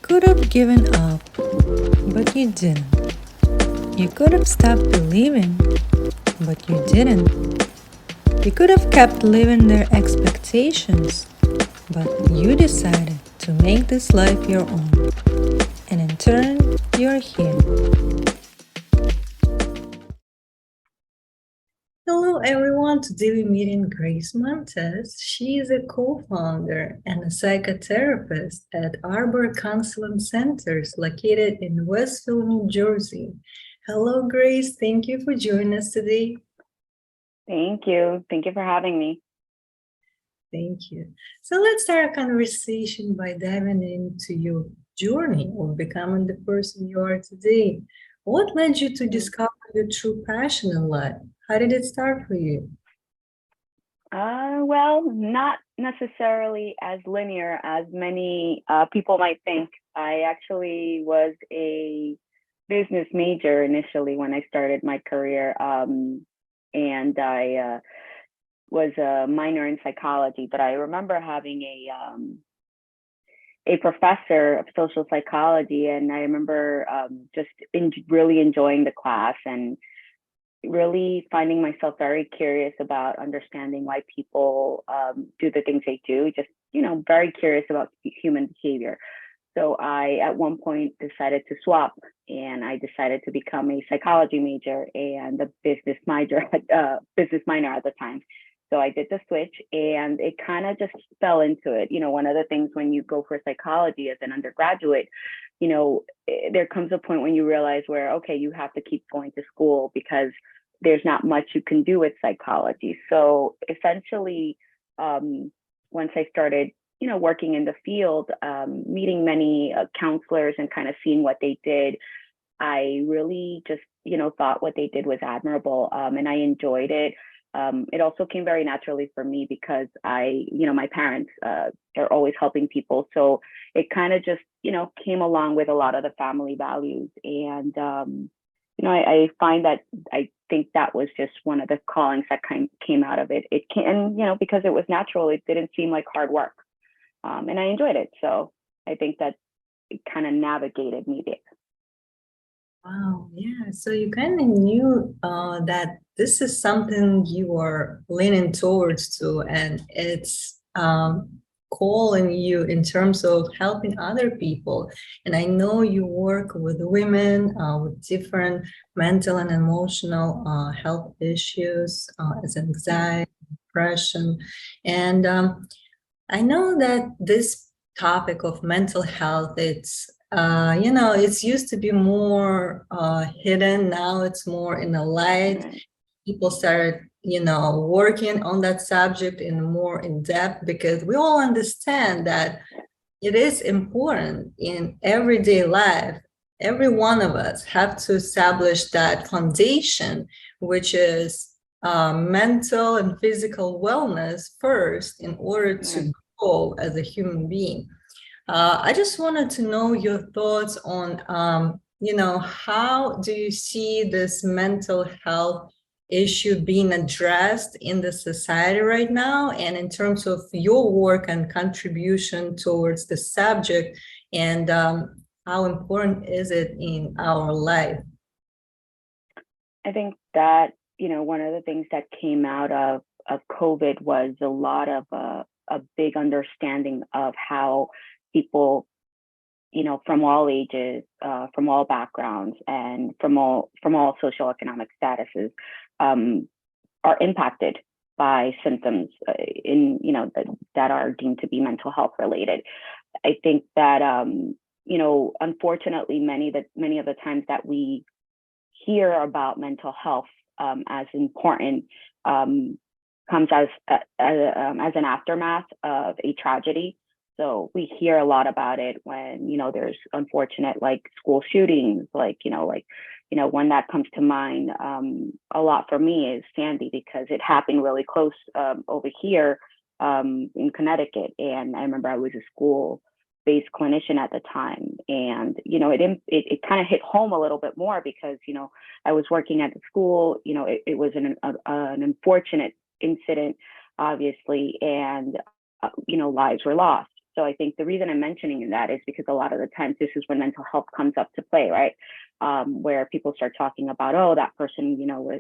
could have given up, but you didn't. You could have stopped believing, but you didn't. You could have kept living their expectations, but you decided to make this life your own. And in turn, you're here. Hello everyone, today we're meeting Grace Montes. She is a co-founder and a psychotherapist at Arbor Counseling Centers located in Westfield, New Jersey. Hello Grace, thank you for joining us today. Thank you. Thank you for having me. Thank you. So let's start our conversation by diving into your journey of becoming the person you are today. What led you to discover your true passion in life? How did it start for you? Well, not necessarily as linear as many people might think. I actually was a business major initially when I started my career, and I was a minor in psychology. But I remember having a professor of social psychology, and I remember really enjoying the class and really finding myself very curious about understanding why people do the things they do, just, very curious about human behavior. So I, at one point, decided to swap, and I decided to become a psychology major and a business minor at the time. So I did the switch, and it kind of just fell into it. One of the things when you go for psychology as an undergraduate, there comes a point when you realize where, okay, you have to keep going to school because there's not much you can do with psychology. So essentially, once I started, working in the field, meeting many counselors and kind of seeing what they did, I really just, thought what they did was admirable, and I enjoyed it. It also came very naturally for me because my parents are always helping people. So it kind of just, came along with a lot of the family values. And, I find that I think that was just one of the callings that came out of it. It can, because it was natural, it didn't seem like hard work. And I enjoyed it. So I think that it kind of navigated me there. Wow, yeah. So you kind of knew that this is something you are leaning towards to, and it's calling you in terms of helping other people. And I know you work with women with different mental and emotional health issues, as anxiety, depression. And I know that this topic of mental health, it's used to be more hidden. Now it's more in the light. People started, working on that subject in more in depth because we all understand that it is important in everyday life. Every one of us have to establish that foundation, which is mental and physical wellness first in order to grow as a human being. I just wanted to know your thoughts on, how do you see this mental health issue being addressed in the society right now, and in terms of your work and contribution towards the subject, and how important is it in our life? I think that, one of the things that came out of COVID was a lot of a big understanding of how people, from all ages, from all backgrounds, and from all socioeconomic statuses, are impacted by symptoms that are deemed to be mental health related. I think that unfortunately, many of the times that we hear about mental health as important comes as an aftermath of a tragedy. So we hear a lot about it when, there's unfortunate, like, school shootings, one that comes to mind a lot for me is Sandy, because it happened really close over here in Connecticut. And I remember I was a school-based clinician at the time. And, it kind of hit home a little bit more because, I was working at the school, it was an unfortunate incident, obviously, and, lives were lost. So I think the reason I'm mentioning that is because a lot of the times this is when mental health comes up to play, right? Where people start talking about, oh, that person,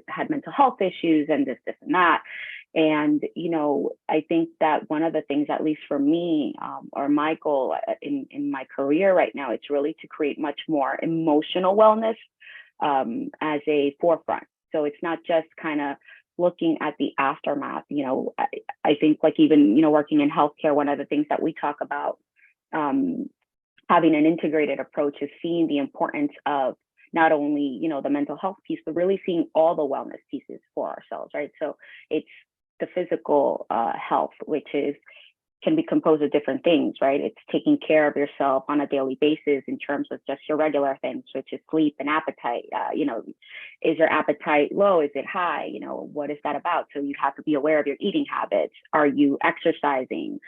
had mental health issues and this, and that. And, I think that one of the things, at least for me, or my goal in my career right now, it's really to create much more emotional wellness as a forefront. So it's not just kind of looking at the aftermath. I think like even, working in healthcare, one of the things that we talk about having an integrated approach is seeing the importance of not only, the mental health piece, but really seeing all the wellness pieces for ourselves, right? So it's the physical health, which can be composed of different things, right? It's taking care of yourself on a daily basis in terms of just your regular things, which is sleep and appetite. Is your appetite low? Is it high? What is that about? So you have to be aware of your eating habits. Are you exercising?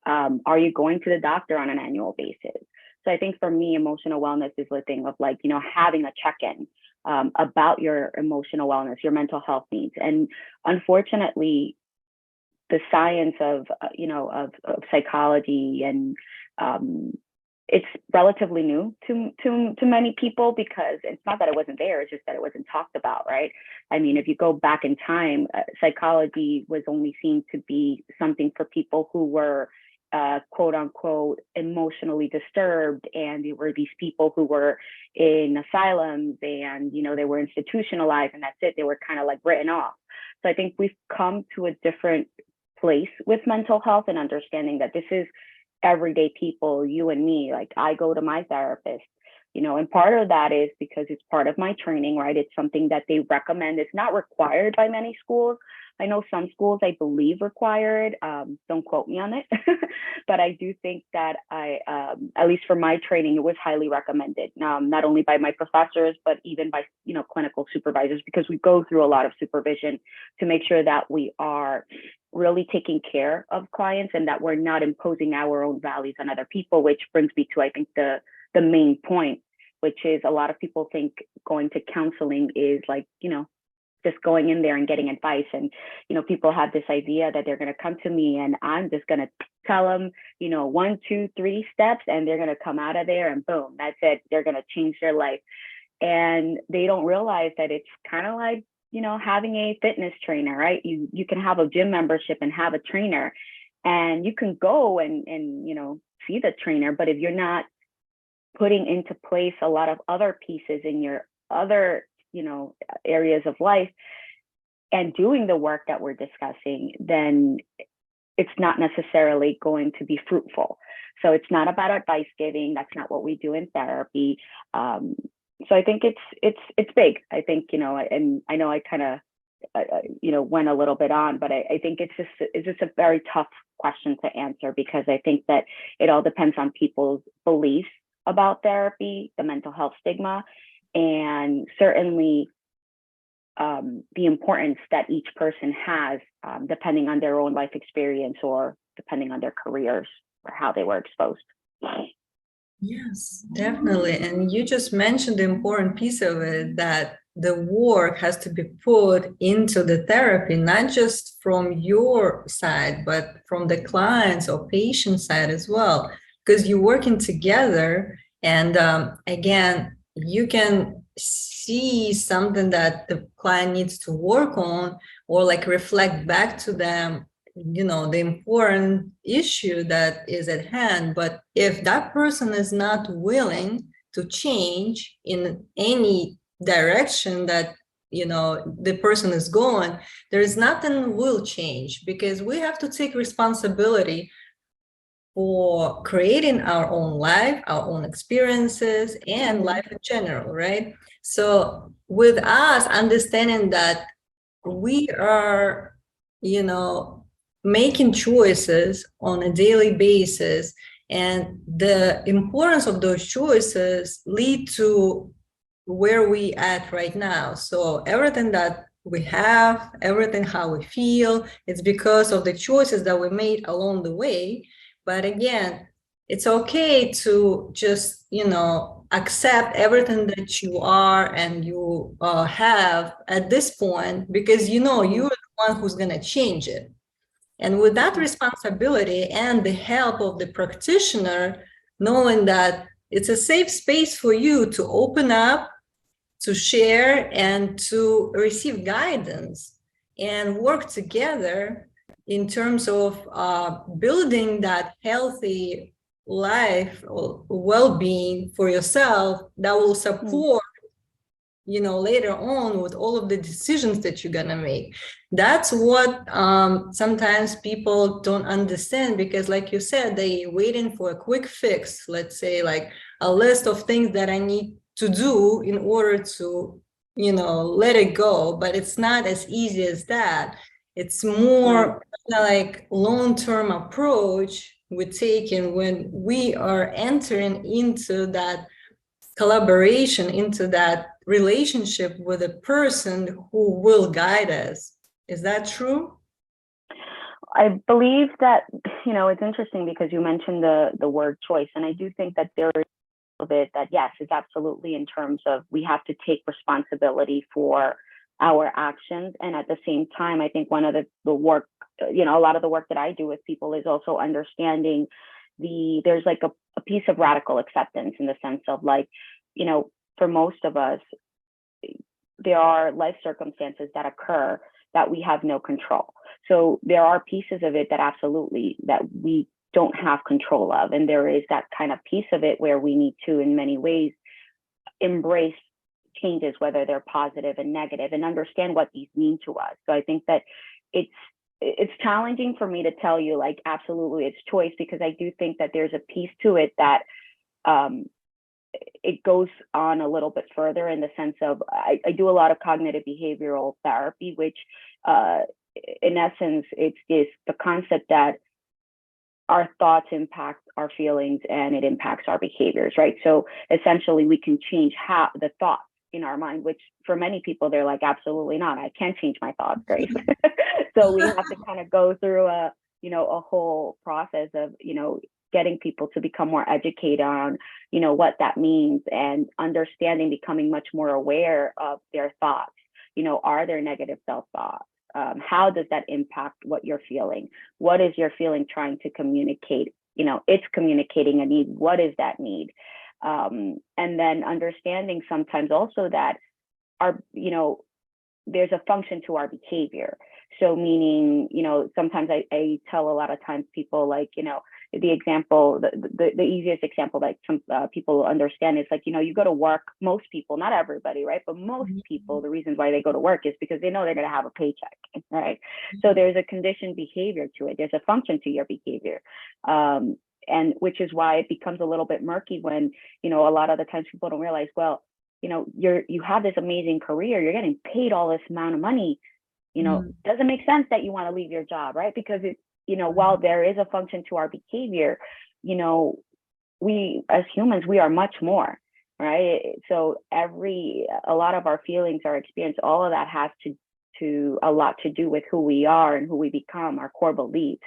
Are you going to the doctor on an annual basis? So I think for me, emotional wellness is the thing of like, having a check-in about your emotional wellness, your mental health needs. And unfortunately, the science of psychology and it's relatively new to many people, because it's not that it wasn't there, it's just that it wasn't talked about, right? I mean, if you go back in time, psychology was only seen to be something for people who were quote unquote emotionally disturbed, and there were these people who were in asylums and they were institutionalized, and that's it, they were kind of like written off. So I think we've come to a different place with mental health and understanding that this is everyday people, you and me. Like I go to my therapist, and part of that is because it's part of my training, right? It's something that they recommend. It's not required by many schools. I know some schools, I believe, require it. Don't quote me on it, but I do think that at least for my training, it was highly recommended, not only by my professors, but even by, clinical supervisors, because we go through a lot of supervision to make sure that we are really taking care of clients and that we're not imposing our own values on other people, which brings me to, I think, the main point, which is a lot of people think going to counseling is like, just going in there and getting advice. And, people have this idea that they're going to come to me and I'm just going to tell them, 1, 2, 3 steps, and they're going to come out of there and boom, that's it. They're going to change their life. And they don't realize that it's kind of like, having a fitness trainer, right? You can have a gym membership and have a trainer, and you can go and see the trainer. But if you're not putting into place a lot of other pieces in your other, areas of life and doing the work that we're discussing, then it's not necessarily going to be fruitful. So it's not about advice giving. That's not what we do in therapy. So I think it's big. I think, and I know I kind of, went a little bit on, but I think it's just a very tough question to answer, because I think that it all depends on people's beliefs about therapy, the mental health stigma, and certainly the importance that each person has, depending on their own life experience or depending on their careers or how they were exposed. Yes, definitely. And you just mentioned the important piece of it, that the work has to be put into the therapy, not just from your side, but from the client's or patient side as well, because you're working together. And again, you can see something that the client needs to work on, or like reflect back to them, the important issue that is at hand. But if that person is not willing to change in any direction that the person is going, there is nothing will change, because we have to take responsibility for creating our own life, our own experiences, and life in general, right? So with us understanding that we are, making choices on a daily basis, and the importance of those choices lead to where we at right now. So everything that we have, everything how we feel, it's because of the choices that we made along the way. But again, it's okay to just, accept everything that you are and you have at this point, because you're the one who's going to change it. And with that responsibility and the help of the practitioner, knowing that it's a safe space for you to open up, to share, and to receive guidance and work together in terms of building that healthy life or well-being for yourself that will support later on with all of the decisions that you're gonna make. That's what sometimes people don't understand, because like you said, they waiting for a quick fix, let's say like a list of things that I need to do in order to let it go. But it's not as easy as that. It's more like long-term approach we're taking when we are entering into that collaboration, into that relationship with a person who will guide us. Is that true? I believe that, it's interesting because you mentioned the word choice, and I do think that there is a bit that, yes, it's absolutely in terms of we have to take responsibility for our actions. And at the same time, I think one of the work, a lot of the work that I do with people is also understanding there's like a piece of radical acceptance, in the sense of like, for most of us, there are life circumstances that occur that we have no control. So there are pieces of it that absolutely that we don't have control of. And there is that kind of piece of it where we need to, in many ways, embrace changes, whether they're positive and negative, and understand what these mean to us. So I think that it's challenging for me to tell you like absolutely it's choice, because I do think that there's a piece to it that it goes on a little bit further, in the sense of I do a lot of cognitive behavioral therapy, which in essence it's the concept that our thoughts impact our feelings and it impacts our behaviors, right? So essentially we can change how the thoughts in our mind, which for many people they're like, absolutely not, I can't change my thoughts, Grace. So we have to kind of go through a whole process of getting people to become more educated on what that means, and understanding, becoming much more aware of their thoughts. Are there negative self-thoughts? How does that impact what you're feeling? What is your feeling trying to communicate? It's communicating a need. What is that need? And then understanding sometimes also that there's a function to our behavior. So meaning, sometimes I tell a lot of times people like, the example, the easiest example that some people understand is like, you go to work, most people, not everybody, right? But most people, the reasons why they go to work is because they know they're going to have a paycheck, right? So there's a conditioned behavior to it. There's a function to your behavior. And which is why it becomes a little bit murky when, a lot of the times people don't realize, well, you have this amazing career, you're getting paid all this amount of money, doesn't make sense that you want to leave your job, right? Because while there is a function to our behavior, we as humans, we are much more, right? So a lot of our feelings, our experience, all of that has a lot to do with who we are and who we become, our core beliefs.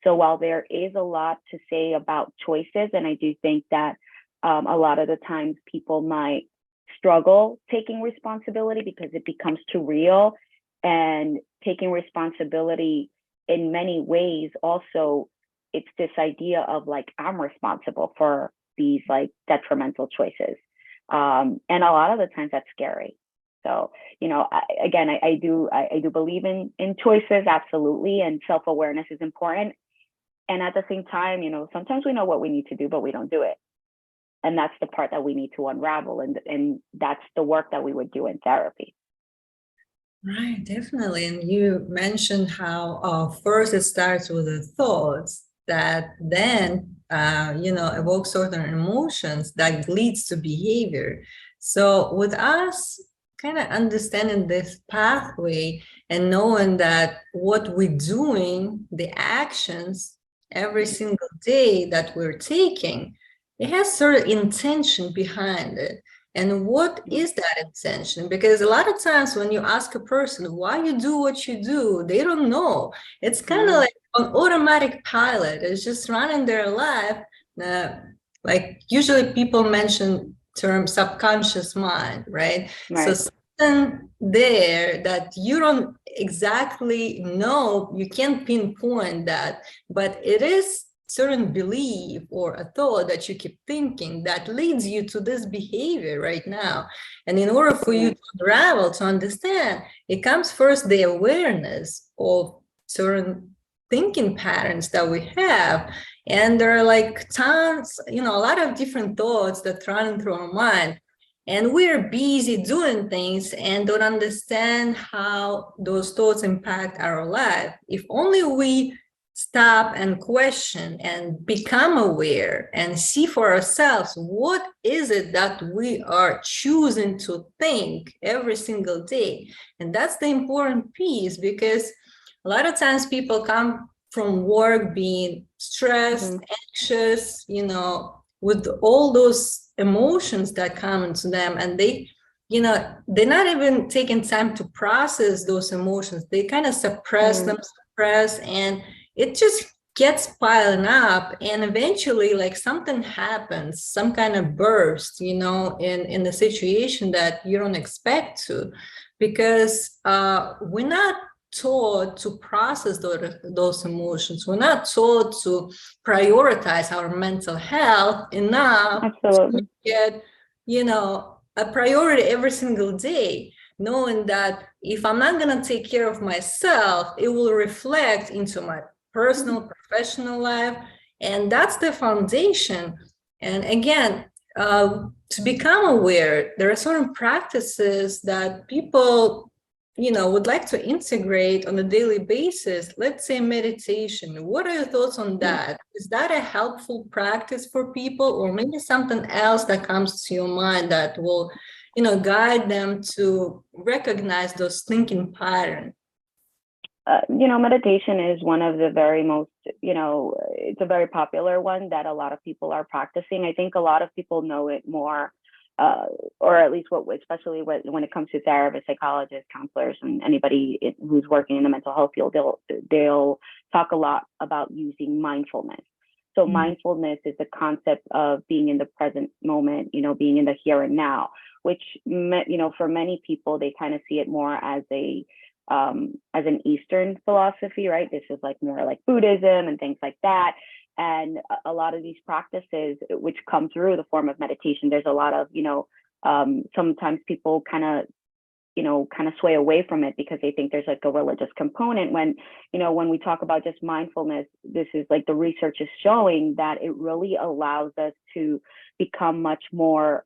So while there is a lot to say about choices, and I do think that a lot of the times people might struggle taking responsibility because it becomes too real, and taking responsibility in many ways also, it's this idea of like, I'm responsible for these like detrimental choices. And a lot of the times that's scary. So, I do believe in choices, absolutely. And self-awareness is important. And at the same time, sometimes we know what we need to do, but we don't do it. And that's the part that we need to unravel. And that's the work that we would do in therapy. Right, definitely. And you mentioned how first it starts with the thoughts that then, evoke certain emotions that leads to behavior. So with us kind of understanding this pathway and knowing that what we're doing, the actions every single day that we're taking, it has certain intention behind it. And what is that intention? Because a lot of times when you ask a person why you do what you do, they don't know. It's kind of like an automatic pilot. It's just running their life. Like usually people mention term subconscious mind, right? So something there that you don't exactly know, you can't pinpoint that, but it is certain belief or a thought that you keep thinking that leads you to this behavior right now. And in order for you to unravel, to understand, it comes first the awareness of certain thinking patterns that we have. And there are like tons, a lot of different thoughts that run through our mind. And we're busy doing things and don't understand how those thoughts impact our life. If only we stop and question and become aware and see for ourselves, what is it that we are choosing to think every single day? And that's the important piece, because a lot of times people come from work being stressed, anxious, with all those emotions that come into them, and they're not even taking time to process those emotions. They kind of suppress them, and it just gets piling up, and eventually like something happens, some kind of burst, in the situation that you don't expect to, because we're not taught to process those emotions. We're not taught to prioritize our mental health enough. Absolutely. To get, a priority every single day, knowing that if I'm not going to take care of myself, it will reflect into my personal, professional life. And that's the foundation. And again, to become aware, there are certain practices that people would like to integrate on a daily basis. Let's say meditation. What are your thoughts on that? Is that a helpful practice for people, or maybe something else that comes to your mind that will, guide them to recognize those thinking patterns? Meditation is one of the very most, it's a very popular one that a lot of people are practicing. I think a lot of people know it more, or at least especially when it comes to therapists, psychologists, counselors, and anybody who's working in the mental health field, they'll talk a lot about using mindfulness. So mindfulness is the concept of being in the present moment, being in the here and now, which, for many people, they kind of see it more as an Eastern philosophy, right? This is like more like Buddhism and things like that. And a lot of these practices, which come through the form of meditation, there's a lot of, sometimes people kind of sway away from it because they think there's like a religious component. When we talk about just mindfulness, this is like the research is showing that it really allows us to become much more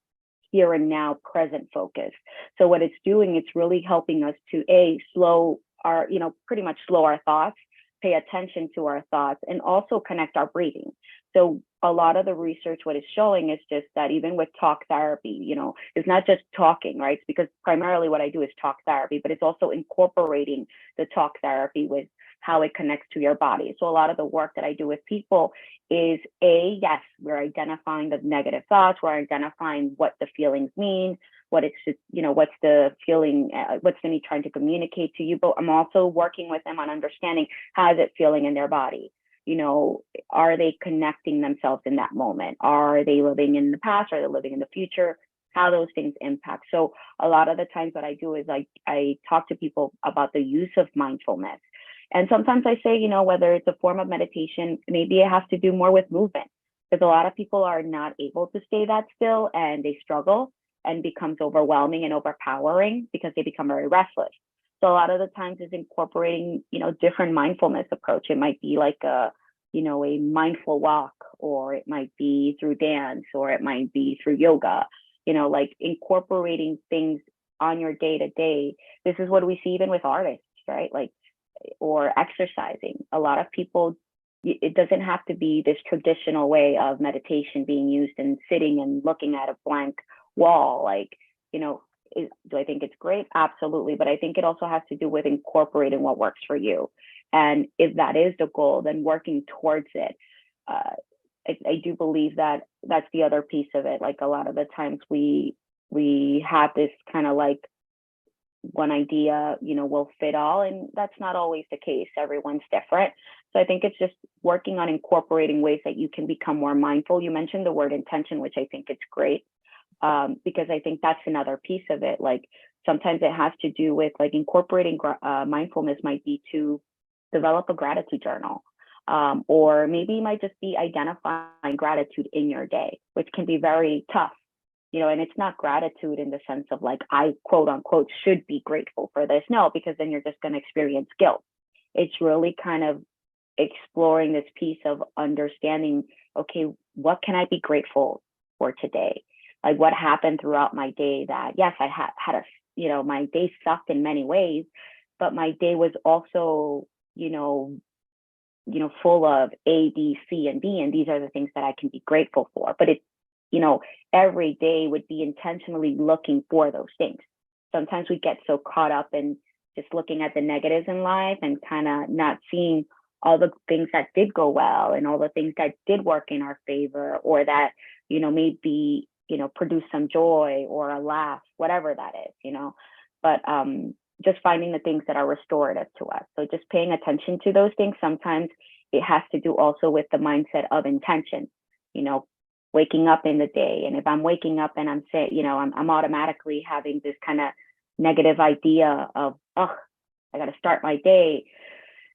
here and now, present focus. So what it's doing, it's really helping us to slow our, pretty much slow our thoughts, pay attention to our thoughts, and also connect our breathing. So a lot of the research, what it's showing is just that even with talk therapy, it's not just talking, right? It's because primarily what I do is talk therapy, but it's also incorporating the talk therapy with how it connects to your body. So a lot of the work that I do with people is yes, we're identifying the negative thoughts, we're identifying what the feelings mean, what's the feeling, what's the need trying to communicate to you. But I'm also working with them on understanding how is it feeling in their body. Are they connecting themselves in that moment? Are they living in the past? Are they living in the future? How those things impact. So a lot of the times what I do is I talk to people about the use of mindfulness. And sometimes I say, whether it's a form of meditation, maybe it has to do more with movement, because a lot of people are not able to stay that still and they struggle and becomes overwhelming and overpowering because they become very restless. So a lot of the times is incorporating, different mindfulness approach. It might be like a mindful walk, or it might be through dance, or it might be through yoga, like incorporating things on your day to day. This is what we see even with artists, right? Or exercising. A lot of people, it doesn't have to be this traditional way of meditation being used and sitting and looking at a blank wall. Do I think it's great? Absolutely. But I think it also has to do with incorporating what works for you. And if that is the goal, then working towards it. I do believe that that's the other piece of it. Like a lot of the times we have this kind of like one idea, will fit all, and that's not always the case. Everyone's different. So I think it's just working on incorporating ways that you can become more mindful. You mentioned the word intention, which I think it's great, because I think that's another piece of it. Like Sometimes it has to do with like incorporating mindfulness might be to develop a gratitude journal. Or maybe it might just be identifying gratitude in your day, which can be very tough, and it's not gratitude in the sense of like, I quote unquote should be grateful for this. No, because then you're just going to experience guilt. It's really kind of exploring this piece of understanding, okay, what can I be grateful for today? Like what happened throughout my day that, yes, I had a, my day sucked in many ways, but my day was also, full of A, B, C, and D, and these are the things that I can be grateful for. But every day would be intentionally looking for those things. Sometimes we get so caught up in just looking at the negatives in life and kind of not seeing all the things that did go well and all the things that did work in our favor, or that, maybe, produce some joy or a laugh, whatever that is, but just finding the things that are restorative to us. So just paying attention to those things. Sometimes it has to do also with the mindset of intention, waking up in the day. And if I'm waking up and I'm saying, I'm automatically having this kind of negative idea of, oh, I got to start my day,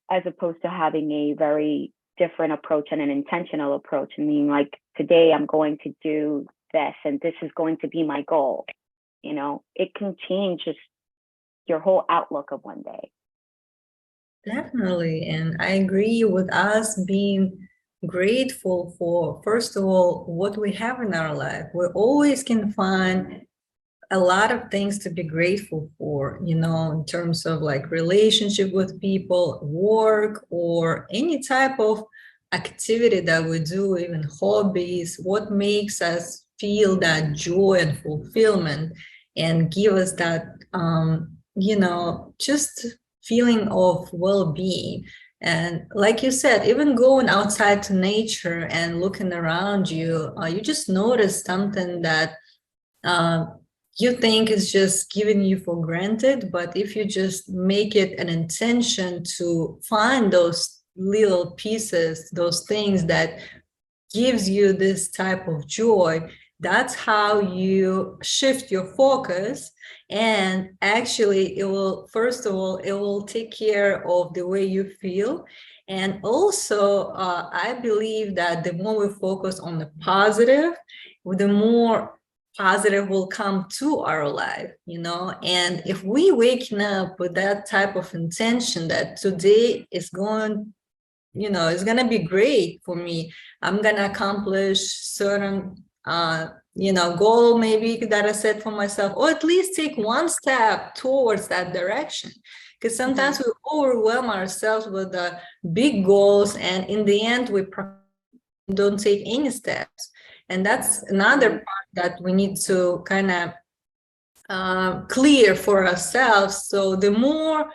as opposed to having a very different approach and an intentional approach. I mean, like, today I'm going to do this, and this is going to be my goal. It can change just your whole outlook of one day. Definitely. And I agree with us being grateful for, first of all, what we have in our life. We always can find a lot of things to be grateful for, in terms of like relationship with people, work, or any type of activity that we do, even hobbies, what makes us feel that joy and fulfillment and give us that, just feeling of well-being. And like you said, even going outside to nature and looking around you, you just notice something that you think is just given you for granted. But if you just make it an intention to find those little pieces, those things that gives you this type of joy, that's how you shift your focus. And actually, it will, first of all, it will take care of the way you feel. And also, I believe that the more we focus on the positive, the more positive will come to our life, and if we waking up with that type of intention that today is going, it's going to be great for me, I'm going to accomplish certain goal maybe that I set for myself, or at least take one step towards that direction. Because sometimes we overwhelm ourselves with the big goals, and in the end we don't take any steps. And that's another part that we need to kind of clear for ourselves. So the more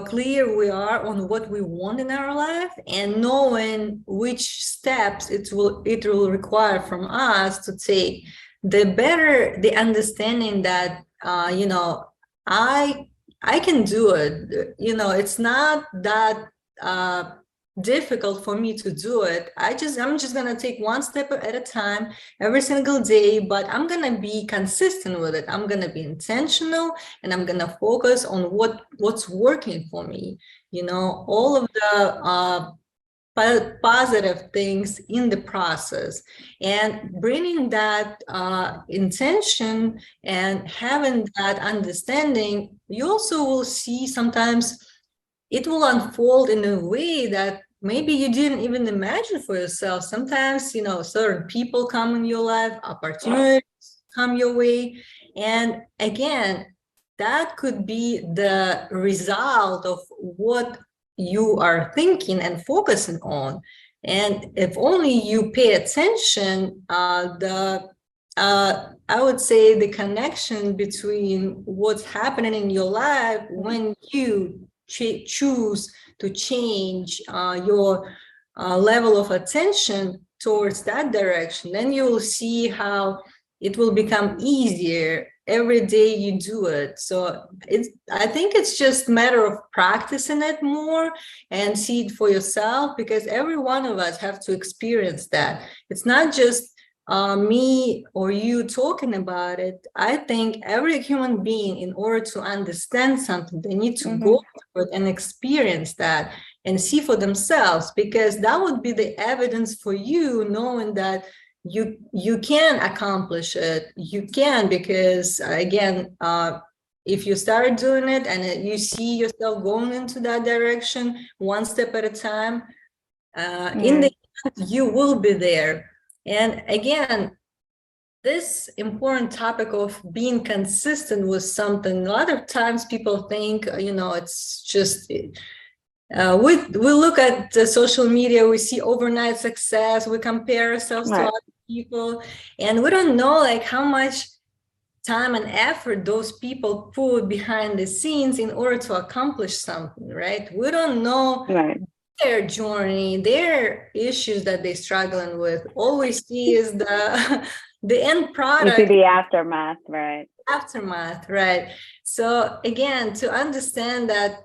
clear we are on what we want in our life, and knowing which steps it will require from us to take, the better the understanding that I can do it. It's not that difficult for me to do it. I'm just gonna take one step at a time every single day, but I'm gonna be consistent with it. I'm gonna be intentional, and I'm gonna focus on what's working for me. All of the positive things in the process, and bringing that intention and having that understanding. You also will see sometimes it will unfold in a way that maybe you didn't even imagine for yourself. Sometimes, certain people come in your life, opportunities come your way. And again, that could be the result of what you are thinking and focusing on. And if only you pay attention, I would say the connection between what's happening in your life when you choose to change your level of attention towards that direction, then you will see how it will become easier every day you do it. So I think it's just a matter of practicing it more and see it for yourself, because every one of us have to experience that. It's not just me or you talking about it, I think every human being, in order to understand something, they need to go through it and experience that and see for themselves, because that would be the evidence for you, knowing that you can accomplish it. You can, because again, if you start doing it and you see yourself going into that direction one step at a time, in the end, you will be there. And again, this important topic of being consistent with something, a lot of times people think, it's just, we look at the social media, we see overnight success, we compare ourselves to other people, and we don't know like how much time and effort those people put behind the scenes in order to accomplish something, right? We don't know their journey, their issues that they're struggling with. All we see is the end product. You see the aftermath, right? Aftermath, right? So again, to understand that,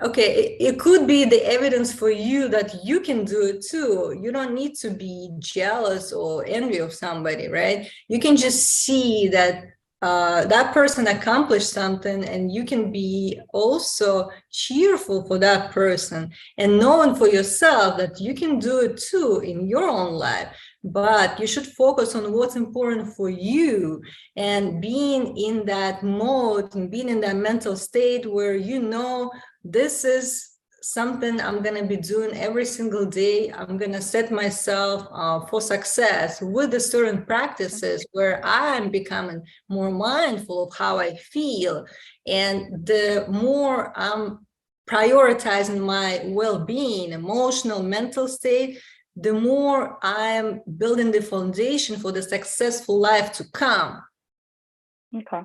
okay, it could be the evidence for you that you can do it too. You don't need to be jealous or envy of somebody, right? You can just see that that person accomplished something, and you can be also cheerful for that person and knowing for yourself that you can do it too in your own life. But you should focus on what's important for you, and being in that mode and being in that mental state where this is something I'm going to be doing every single day. I'm going to set myself for success with the certain practices where I'm becoming more mindful of how I feel. And the more I'm prioritizing my well-being, emotional, mental state, the more I'm building the foundation for the successful life to come. Okay.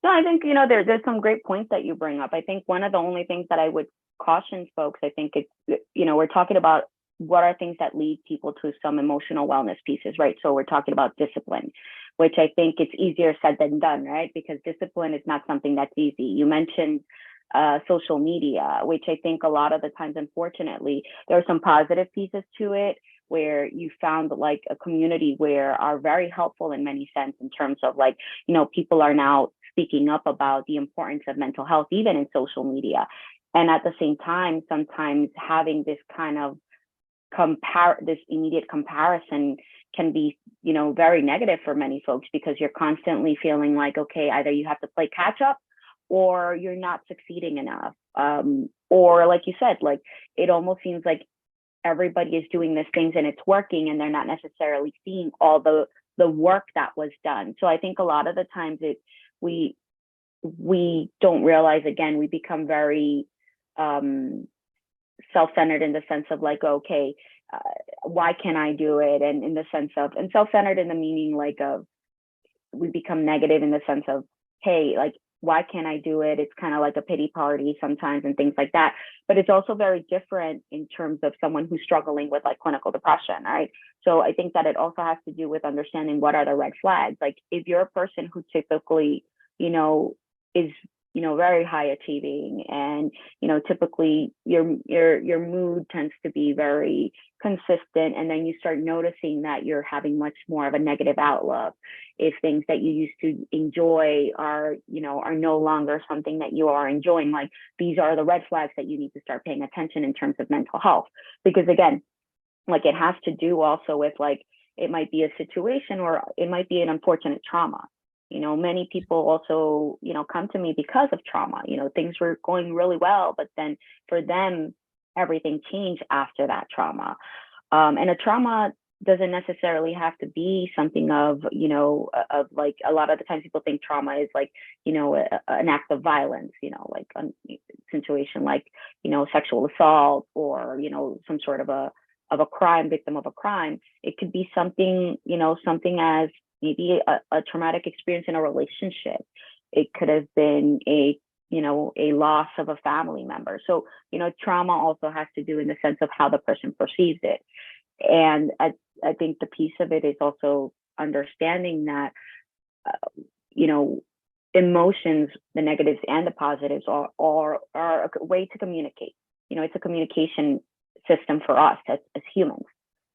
No, I think, there's some great points that you bring up. I think one of the only things that I would caution folks, I think it's, we're talking about what are things that lead people to some emotional wellness pieces, right? So we're talking about discipline, which I think it's easier said than done, right? Because discipline is not something that's easy. You mentioned social media, which I think a lot of the times, unfortunately, there are some positive pieces to it, where you found like a community where are very helpful in many sense, in terms of like, people are now speaking up about the importance of mental health, even in social media. And at the same time, sometimes having this kind of this immediate comparison can be, very negative for many folks, because you're constantly feeling like, okay, either you have to play catch up or you're not succeeding enough. Or like you said, like it almost seems like everybody is doing these things and it's working, and they're not necessarily seeing all the work that was done. So I think a lot of the times we don't realize, again, we become very self-centered in the sense of like, okay, why can't I do it? And in the sense of, and self-centered in the meaning like of, we become negative in the sense of, hey, like, why can't I do it? It's kind of like a pity party sometimes and things like that. But it's also very different in terms of someone who's struggling with like clinical depression, right? So I think that it also has to do with understanding what are the red flags. Like if you're a person who typically, is, very high achieving, and, typically your mood tends to be very consistent, and then you start noticing that you're having much more of a negative outlook. If things that you used to enjoy are no longer something that you are enjoying, like these are the red flags that you need to start paying attention in terms of mental health. Because again, like it has to do also with like, it might be a situation, or it might be an unfortunate trauma. Many people also, come to me because of trauma. Things were going really well, but then for them, everything changed after that trauma. And a trauma doesn't necessarily have to be something of like, a lot of the times people think trauma is like, an act of violence, like a situation like, sexual assault, or, some sort of a crime, victim of a crime. It could be something, something as maybe a traumatic experience in a relationship. It could have been a loss of a family member. So, trauma also has to do in the sense of how the person perceives it. And I think the piece of it is also understanding that, emotions, the negatives and the positives, are a way to communicate. It's a communication system for us as humans.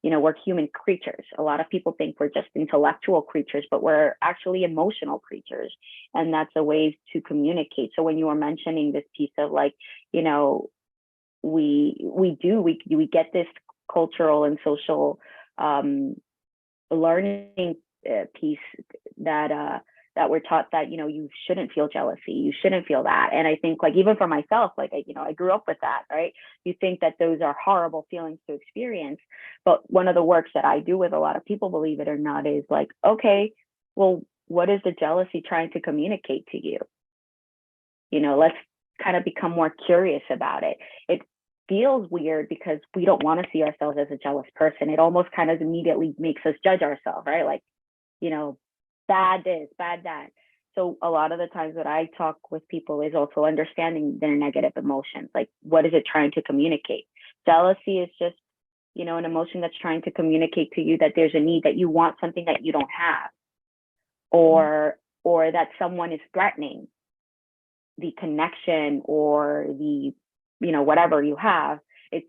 we're human creatures. A lot of people think we're just intellectual creatures, but we're actually emotional creatures. And that's a way to communicate. So when you were mentioning this piece of like, we get this cultural and social learning piece that we're taught that, you shouldn't feel jealousy, you shouldn't feel that. And I think, like, even for myself, like, I grew up with that, right? You think that those are horrible feelings to experience. But one of the works that I do with a lot of people, believe it or not, is like, okay, well, what is the jealousy trying to communicate to you? Let's kind of become more curious about it. It feels weird because we don't want to see ourselves as a jealous person. It almost kind of immediately makes us judge ourselves, right? Like, bad this, bad that. So a lot of the times what I talk with people is also understanding their negative emotions. Like, what is it trying to communicate? Jealousy is just, an emotion that's trying to communicate to you that there's a need, that you want something that you don't have, or that someone is threatening the connection or the, whatever you have.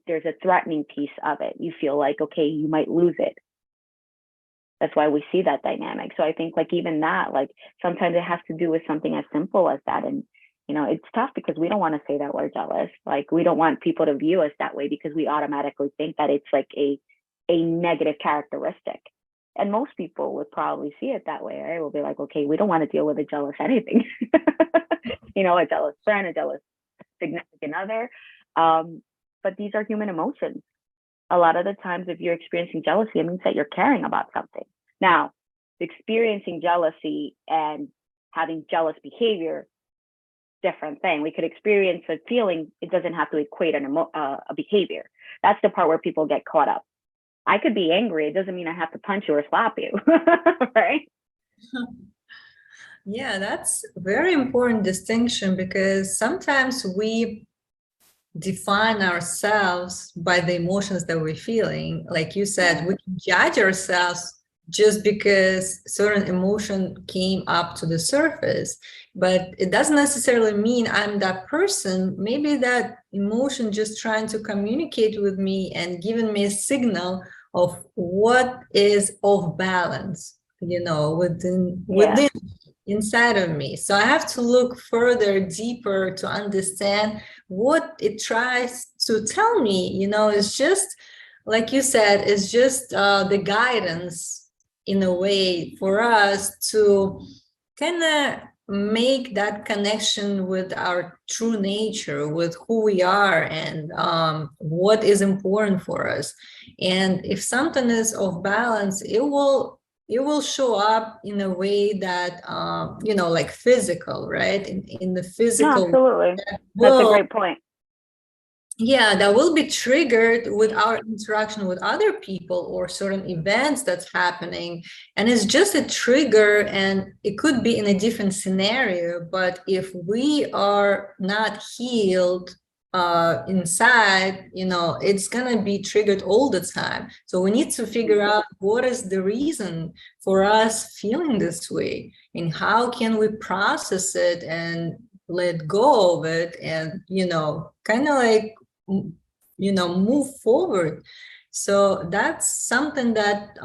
There's a threatening piece of it. You feel like, okay, you might lose it. That's why we see that dynamic. So I think, like, even that, like, sometimes it has to do with something as simple as that. And, it's tough because we don't want to say that we're jealous. Like, we don't want people to view us that way because we automatically think that it's like a negative characteristic. And most people would probably see it that way. Right? We'll be like, okay, we don't want to deal with a jealous anything. A jealous friend, a jealous significant other. But these are human emotions. A lot of the times, if you're experiencing jealousy, it means that you're caring about something. Now, experiencing jealousy and having jealous behavior, different thing. We could experience a feeling. It doesn't have to equate a behavior. That's the part where people get caught up. I could be angry. It doesn't mean I have to punch you or slap you, right? Yeah, that's a very important distinction, because sometimes we define ourselves by the emotions that we're feeling. Like you said, we can judge ourselves just because certain emotion came up to the surface, but it doesn't necessarily mean I'm that person. Maybe that emotion just trying to communicate with me and giving me a signal of what is off balance, within inside of me. So I have to look further, deeper, to understand what it tries to tell me. It's just, like you said, it's just the guidance in a way for us to kind of make that connection with our true nature, with who we are, and what is important for us. And if something is off balance, it will show up in a way that like physical, right? In the physical. No, absolutely. That's a great point. Yeah, that will be triggered with our interaction with other people or certain events that's happening. And it's just a trigger, and it could be in a different scenario. But if we are not healed inside, it's going to be triggered all the time. So we need to figure out what is the reason for us feeling this way, and how can we process it and let go of it, and kind of like move forward. So that's something that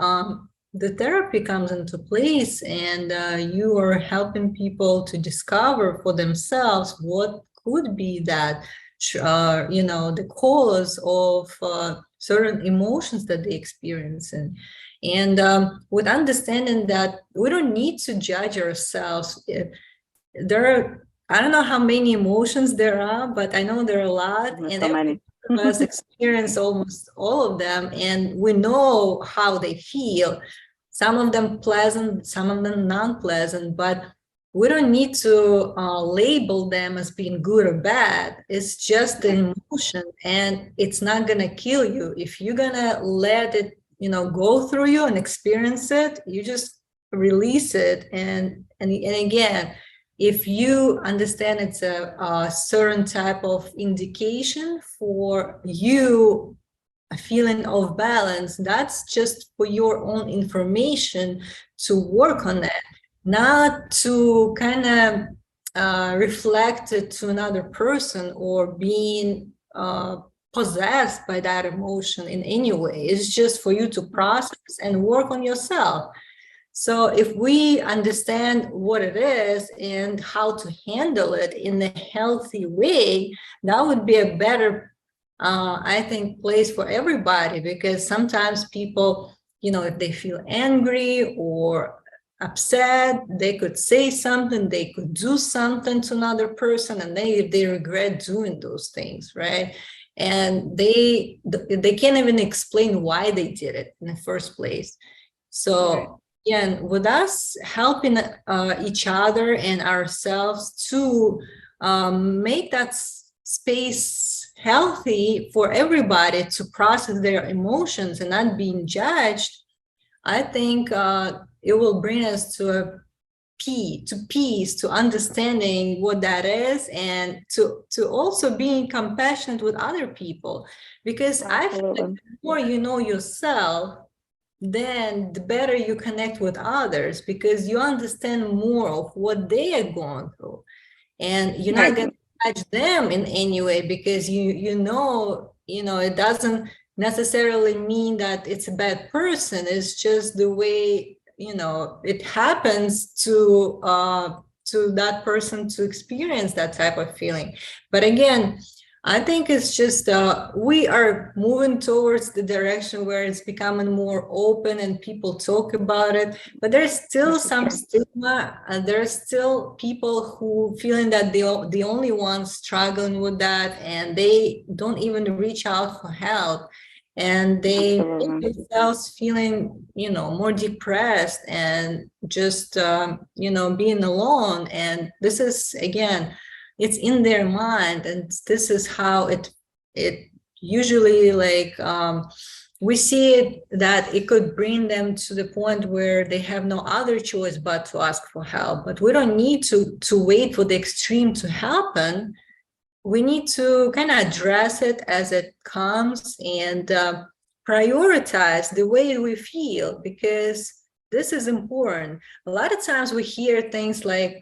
the therapy comes into place, and you are helping people to discover for themselves what could be that the cause of certain emotions that they experience. And with understanding that we don't need to judge ourselves. I don't know how many emotions there are, but I know there are a lot. There's and so many. of us experience almost all of them, and we know how they feel. Some of them pleasant, some of them non-pleasant, but we don't need to label them as being good or bad. It's just an emotion, and it's not gonna kill you. If you're gonna let it go through you and experience it, you just release it. And again, if you understand it's a certain type of indication for you, a feeling of balance, that's just for your own information to work on that, not to kind of reflect it to another person, or being possessed by that emotion in any way. It's just for you to process and work on yourself. So if we understand what it is and how to handle it in a healthy way, that would be a better, I think, place for everybody, because sometimes people, if they feel angry or upset, they could say something, they could do something to another person, and they regret doing those things, right? And they can't even explain why they did it in the first place. So again, with us helping each other and ourselves to make that space healthy for everybody to process their emotions and not being judged, I think it will bring us to peace, to understanding what that is, and to also being compassionate with other people. Because I feel like the more you know yourself, then the better you connect with others, because you understand more of what they are going through, and you're not going to judge them in any way, because you know it doesn't necessarily mean that it's a bad person. It's just the way it happens to that person to experience that type of feeling. But again, I think it's just we are moving towards the direction where it's becoming more open and people talk about it. But there's still some stigma, and there's still people who feeling that they're the only ones struggling with that, and they don't even reach out for help. And they make themselves feeling, more depressed and just, being alone. And this is, again, it's in their mind, and this is how it usually, like, we see it, that it could bring them to the point where they have no other choice but to ask for help. But we don't need to wait for the extreme to happen. We need to kind of address it as it comes, and prioritize the way we feel, because this is important. A lot of times we hear things like,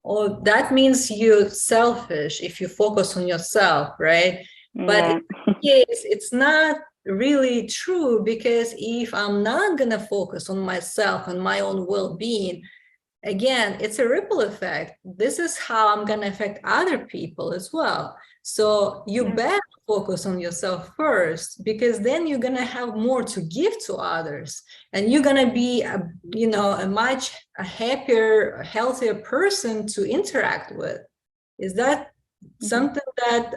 oh, that means you're selfish if you focus on yourself, right? But in this case, it's not really true, because if I'm not going to focus on myself and my own well-being, again, it's a ripple effect. This is how I'm going to affect other people as well. So you better focus on yourself first, because then you're going to have more to give to others, and you're going to be a much happier, healthier person to interact with. Is that something that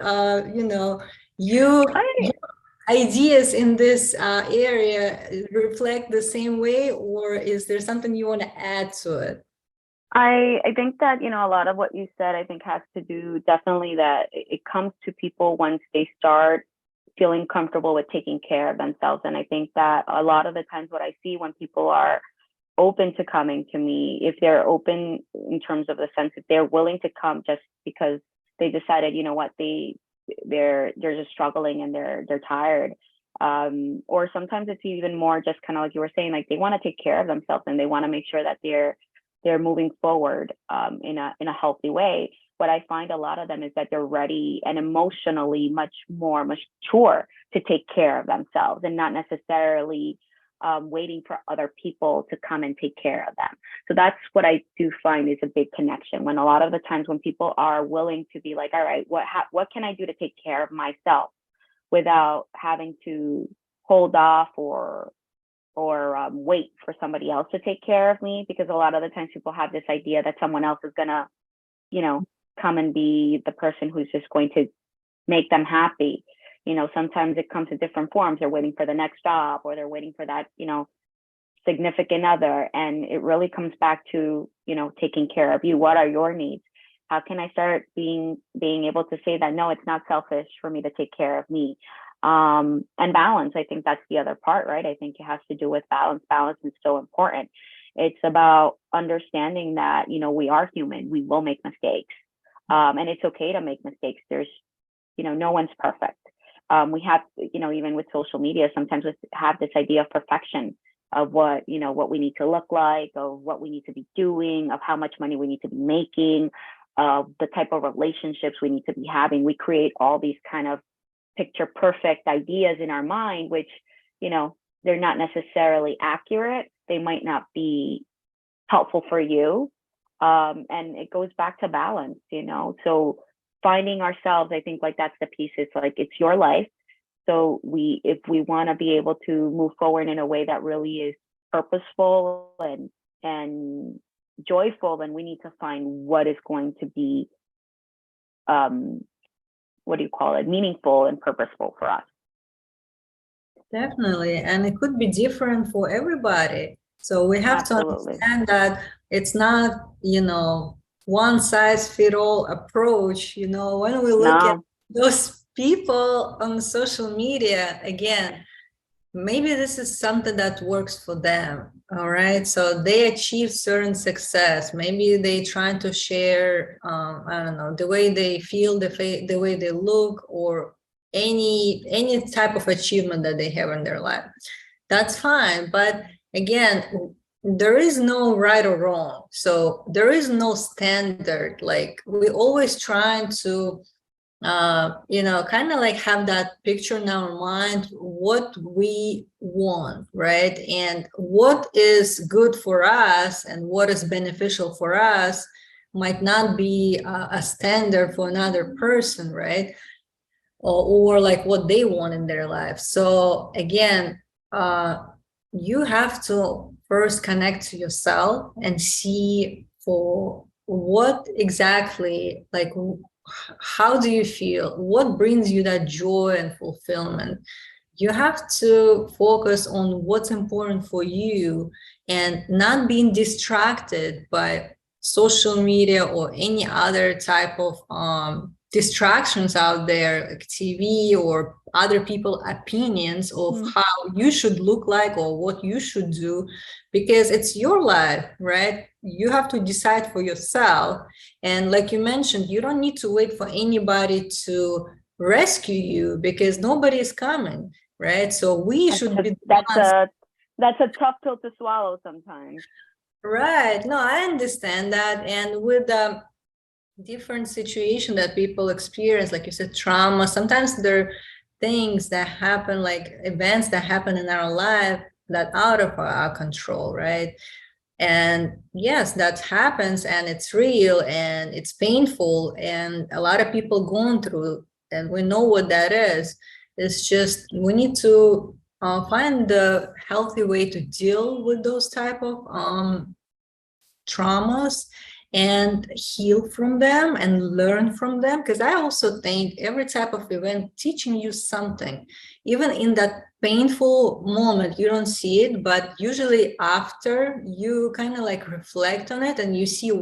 your ideas in this area reflect the same way, or is there something you want to add to it? I think that, a lot of what you said, I think, has to do definitely that it comes to people once they start feeling comfortable with taking care of themselves. And I think that a lot of the times what I see when people are open to coming to me, if they're open in terms of the sense that they're willing to come just because they decided, they're just struggling and they're tired. Or sometimes it's even more just kind of like you were saying, like they want to take care of themselves and they want to make sure that they're moving forward in a healthy way. What I find a lot of them is that they're ready and emotionally much more mature to take care of themselves, and not necessarily waiting for other people to come and take care of them. So that's what I do find is a big connection, when a lot of the times when people are willing to be like, all right, what can I do to take care of myself without having to hold off or wait for somebody else to take care of me, because a lot of the times people have this idea that someone else is gonna, come and be the person who's just going to make them happy. Sometimes it comes in different forms. They're waiting for the next job, or they're waiting for that, significant other. And it really comes back to, taking care of you. What are your needs? How can I start being able to say that, no, it's not selfish for me to take care of me? And balance. I think that's the other part, right? I think it has to do with balance. Balance is so important. It's about understanding that, we are human. We will make mistakes. And it's okay to make mistakes. There's, no one's perfect. We have, even with social media, sometimes we have this idea of perfection, of what we need to look like, of what we need to be doing, of how much money we need to be making, of the type of relationships we need to be having. We create all these kind of picture perfect ideas in our mind, which, you know, they're not necessarily accurate. They might not be helpful for you. And it goes back to balance, you know. So finding ourselves, I think like that's the piece. It's like, it's your life. So if we want to be able to move forward in a way that really is purposeful and joyful, then we need to find what is going to be, meaningful and purposeful for us. Definitely. And it could be different for everybody. So we have to understand that it's not, you know, one size fit all approach. You know, when we look at those people on social media, again, maybe this is something that works for them. All right. So they achieve certain success. Maybe they trying to share, I don't know, the way they feel, the way they look, or any type of achievement that they have in their life. That's fine. But again, there is no right or wrong. So there is no standard. Like we always trying to you know, kind of like have that picture in our mind, what we want, right? And what is good for us and what is beneficial for us might not be a standard for another person, right? Or like what they want in their life. So again, you have to first connect to yourself and see for what exactly, like, how do you feel? What brings you that joy and fulfillment? You have to focus on what's important for you and not being distracted by social media or any other type of distractions out there, like TV or other people's opinions of how you should look like or what you should do, because it's your life, right? You have to decide for yourself. And like you mentioned, you don't need to wait for anybody to rescue you, because nobody is coming, right? So we should be that's a tough pill to swallow sometimes. Right. No, I understand that. And with the different situation that people experience, like you said, trauma, sometimes there are things that happen, like events that happen in our life that out of our control, right? And yes, that happens, and it's real and it's painful, and a lot of people going through, and we know what that is. It's just we need to find the healthy way to deal with those type of traumas and heal from them and learn from them. Because I also think every type of event teaching you something, even in that painful moment, you don't see it, but usually after you kind of like reflect on it and you see,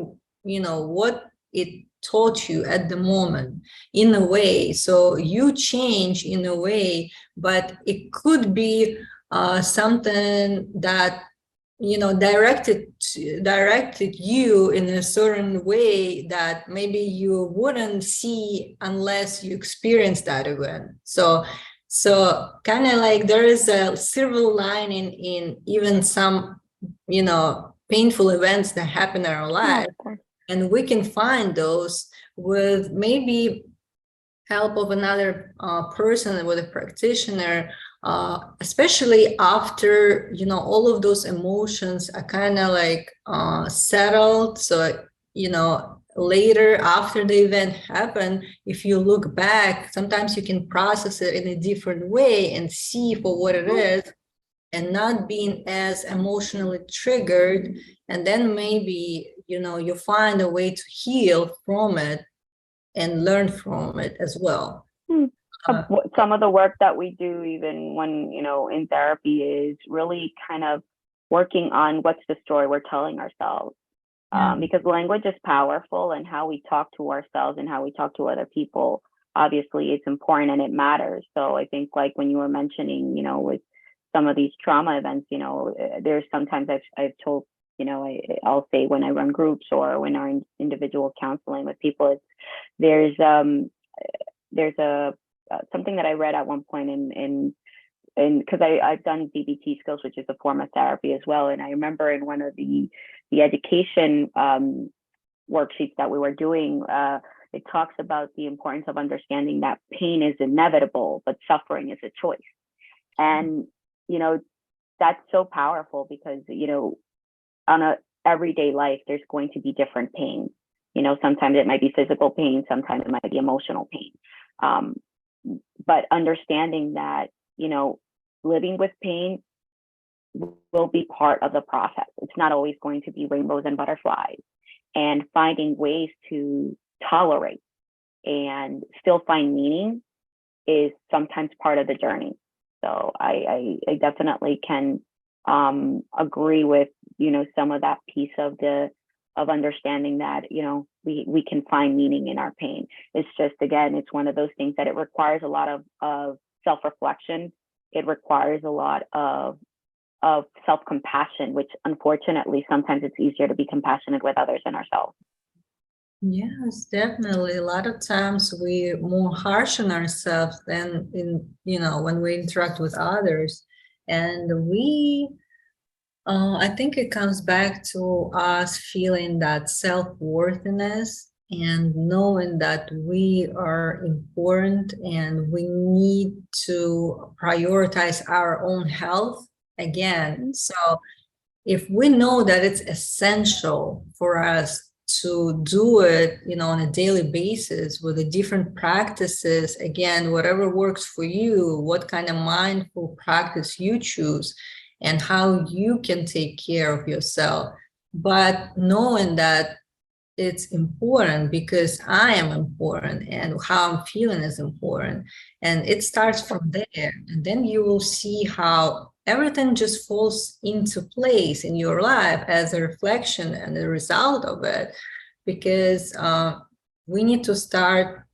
you know, what it taught you at the moment in a way. So you change in a way, but it could be something that, you know, directed you in a certain way that maybe you wouldn't see unless you experience that again. So kind of like there is a silver lining in even some, you know, painful events that happen in our life, and we can find those with maybe help of another person, with a practitioner, especially after, you know, all of those emotions are kind of like settled. So, you know, later after the event happened, if you look back, sometimes you can process it in a different way and see for what it is, and not being as emotionally triggered. And then maybe, you know, you find a way to heal from it and learn from it as well. Some of the work that we do, even when, you know, in therapy, is really kind of working on what's the story we're telling ourselves. Because language is powerful, and how we talk to ourselves and how we talk to other people, obviously it's important and it matters. So I think, like when you were mentioning, you know, with some of these trauma events, you know, there's sometimes I've told, you know, I'll say when I run groups or when I'm individual counseling with people, there's a something that I read at one point in because I've done DBT skills, which is a form of therapy as well. And I remember in one of the education worksheets that we were doing, it talks about the importance of understanding that pain is inevitable, but suffering is a choice. And, that's so powerful because, on a everyday life, there's going to be different pains. Sometimes it might be physical pain, sometimes it might be emotional pain. But understanding that, living with pain will be part of the process. It's not always going to be rainbows and butterflies, and finding ways to tolerate and still find meaning is sometimes part of the journey. So I definitely can agree with, some of that piece of understanding that, we can find meaning in our pain. It's just, again, it's one of those things that it requires a lot of self-reflection. It requires a lot of self-compassion, which unfortunately, sometimes it's easier to be compassionate with others than ourselves. Yes, definitely. A lot of times we're more harsh on ourselves than when we interact with others. And I think it comes back to us feeling that self-worthiness and knowing that we are important and we need to prioritize our own health again. So if we know that it's essential for us to do it, on a daily basis with the different practices, again, whatever works for you, what kind of mindful practice you choose, and how you can take care of yourself. But knowing that it's important because I am important and how I'm feeling is important. And it starts from there. And then you will see how everything just falls into place in your life as a reflection and a result of it. Because we need to start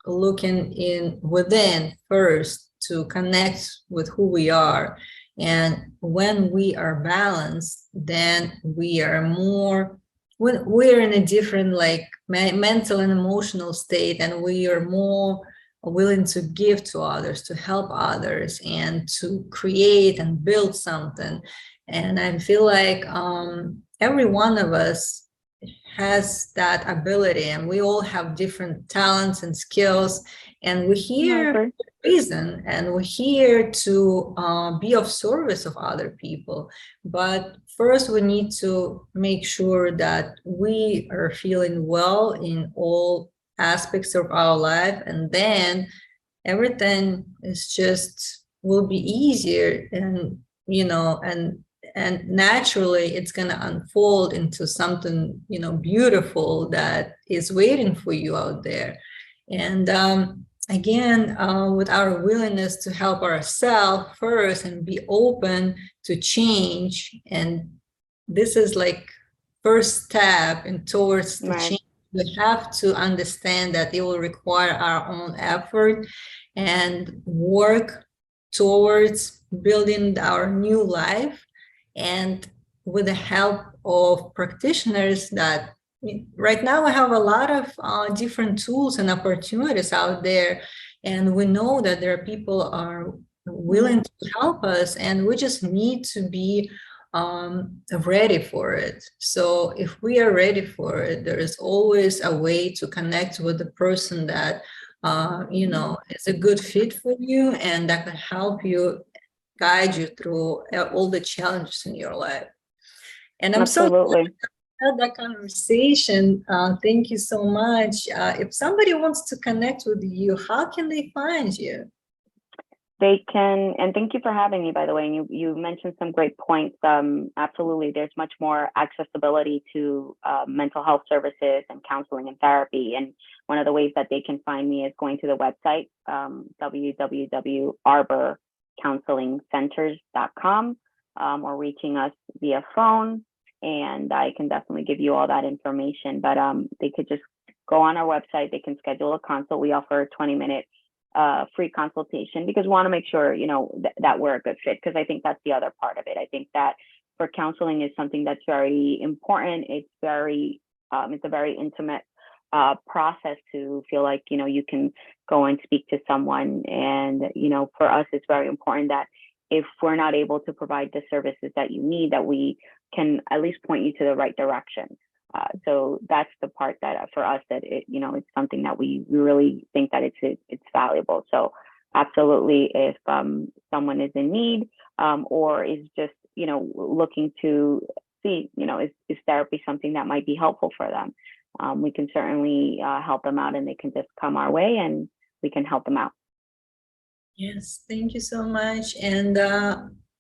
looking within first to connect with who we are. And when we are balanced, then we are more, when we're in a different mental and emotional state, and we are more willing to give to others, to help others, and to create and build something. And I feel like every one of us has that ability, and we all have different talents and skills, and we're here for a reason, and we're here to be of service of other people. But first we need to make sure that we are feeling well in all aspects of our life, and then everything is just will be easier, and and naturally it's going to unfold into something beautiful that is waiting for you out there. And again, with our willingness to help ourselves first and be open to change, and this is first step in towards the change. We have to understand that it will require our own effort and work towards building our new life, and with the help of practitioners that right now we have a lot of different tools and opportunities out there, and we know that there are people are willing to help us, and we just need to be ready for it. So if we are ready for it, there is always a way to connect with the person that is a good fit for you, and that can help you, guide you through all the challenges in your life. And I'm so glad to have that conversation. Thank you so much. If somebody wants to connect with you, how can they find you? They can, and thank you for having me, by the way. And you mentioned some great points. Absolutely, there's much more accessibility to mental health services and counseling and therapy. And one of the ways that they can find me is going to the website, www.arborcounselingcenters.com, or reaching us via phone. And I can definitely give you all that information. But they could just go on our website. They can schedule a consult. We offer a 20-minute free consultation because we want to make sure, that we're a good fit, because I think that's the other part of it. I think that for counseling is something that's very important. It's a very intimate process to feel like, you can go and speak to someone. And, for us, it's very important that if we're not able to provide the services that you need, that we can at least point you to the right direction. So that's the part that for us that it's something that we really think that it's valuable. So absolutely, if someone is in need or is just looking to see is therapy something that might be helpful for them, we can certainly help them out, and they can just come our way and we can help them out. Yes, thank you so much. And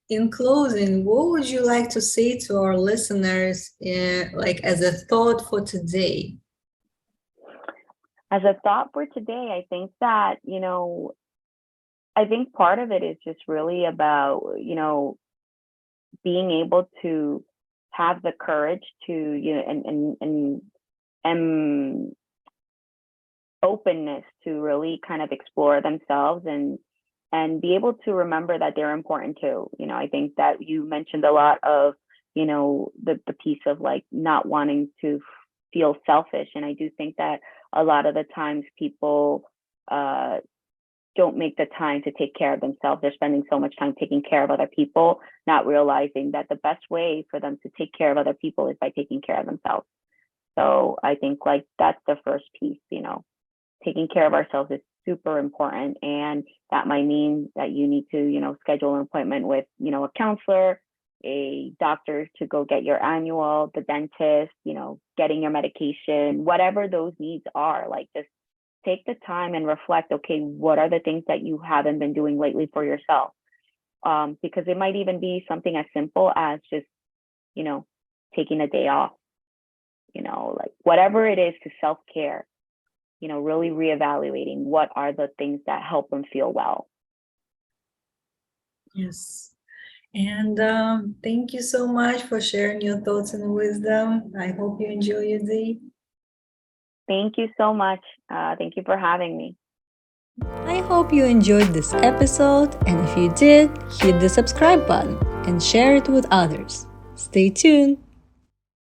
in closing, what would you like to say to our listeners, like as a thought for today? As a thought for today, I think that, I think part of it is just really about, being able to have the courage to, and openness to really kind of explore themselves and be able to remember that they're important too. I think that you mentioned a lot of, the piece of like not wanting to feel selfish. And I do think that a lot of the times people don't make the time to take care of themselves. They're spending so much time taking care of other people, not realizing that the best way for them to take care of other people is by taking care of themselves. So I think like that's the first piece, taking care of ourselves is super important. And that might mean that you need to, schedule an appointment with, a counselor, a doctor to go get your annual, the dentist, getting your medication, whatever those needs are. Like just take the time and reflect, okay, what are the things that you haven't been doing lately for yourself? Because it might even be something as simple as just, taking a day off, like whatever it is to self-care, really reevaluating what are the things that help them feel well. Yes. And thank you so much for sharing your thoughts and wisdom. I hope you enjoy your day. Thank you so much. Thank you for having me. I hope you enjoyed this episode, and if you did, hit the subscribe button and share it with others. Stay tuned.